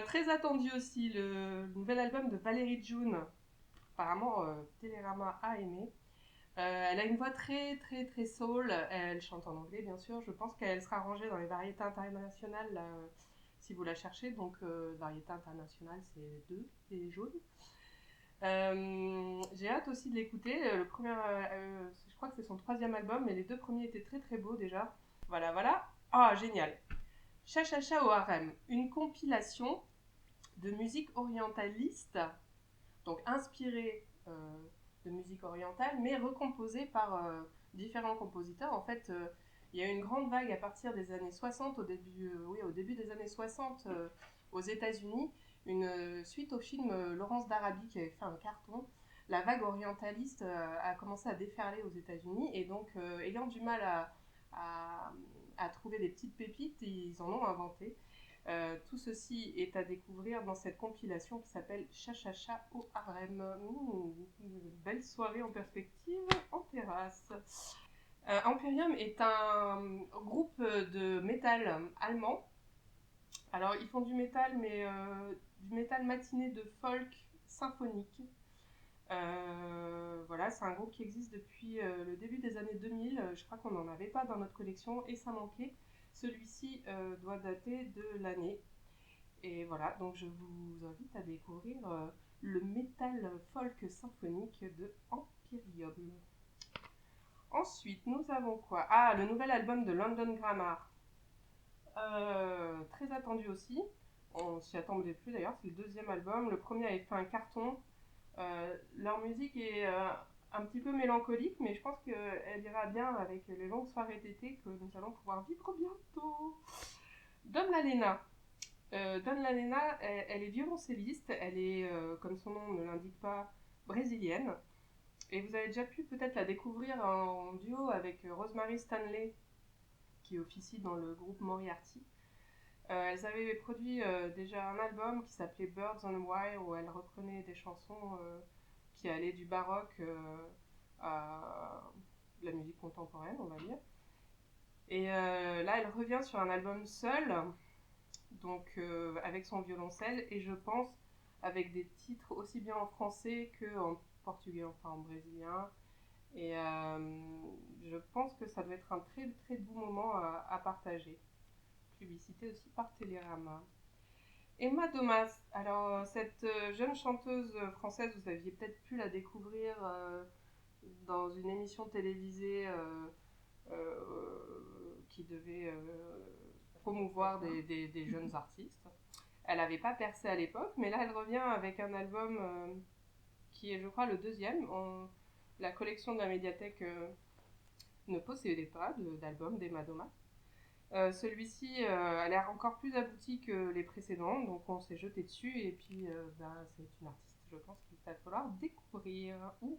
Très attendu aussi, le nouvel album de Valérie June. Apparemment, Télérama a aimé. Elle a une voix très très très soul. Elle chante en anglais, bien sûr. Je pense qu'elle sera rangée dans les variétés internationales là, si vous la cherchez. Donc, variété internationale, c'est 2, les jaunes. J'ai hâte aussi de l'écouter. Le premier, je crois que c'est son troisième album, mais les deux premiers étaient très très beaux déjà. Voilà, voilà. Ah, génial. Chachacha au harem, une compilation de musique orientaliste, donc inspirée de musique orientale, mais recomposée par différents compositeurs. En fait, il y a eu une grande vague à partir des années 60, au début des années 60 aux États-Unis, suite au film Laurence d'Arabie qui avait fait un carton. La vague orientaliste a commencé à déferler aux États-Unis et donc, ayant du mal à, à trouver des petites pépites, ils en ont inventé. Tout ceci est à découvrir dans cette compilation qui s'appelle Chachacha au harem. Une belle soirée en perspective en terrasse. Empyrium est un groupe de métal allemand. Alors ils font du métal, mais du métal matiné de folk symphonique. Voilà, c'est un groupe qui existe depuis le début des années 2000. Je crois qu'on n'en avait pas dans notre collection et ça manquait. Celui-ci doit dater de l'année. Et voilà, donc je vous invite à découvrir le métal folk symphonique de Empyrium. Ensuite, nous avons quoi? Ah, le nouvel album de London Grammar. Très attendu aussi. On s'y attendait plus d'ailleurs, c'est le deuxième album. Le premier avait fait un carton. Leur musique est un petit peu mélancolique, mais je pense qu'elle ira bien avec les longues soirées d'été que nous allons pouvoir vivre bientôt. Dom Lalena. Don Lalena, elle est violoncelliste, elle est, comme son nom ne l'indique pas, brésilienne. Et vous avez déjà pu peut-être la découvrir en duo avec Rosemary Stanley, qui officie dans le groupe Moriarty. Elles avaient produit déjà un album qui s'appelait Birds on a Wire, où elles reprenaient des chansons qui allaient du baroque à la musique contemporaine, on va dire. Et là, elle revient sur un album seul, donc avec son violoncelle, et je pense avec des titres aussi bien en français qu'en portugais, enfin en brésilien. Et je pense que ça doit être un très très beau moment à partager. Publicité aussi par Télérama. Emma Domas, alors cette jeune chanteuse française, vous aviez peut-être pu la découvrir dans une émission télévisée qui devait promouvoir des jeunes artistes. Elle n'avait pas percé à l'époque, mais là elle revient avec un album qui est, je crois, le deuxième. La collection de la médiathèque ne possédait pas d'album d'Emma Domas. Celui-ci a l'air encore plus abouti que les précédents, donc on s'est jeté dessus et puis c'est une artiste, je pense qu'il va falloir découvrir ou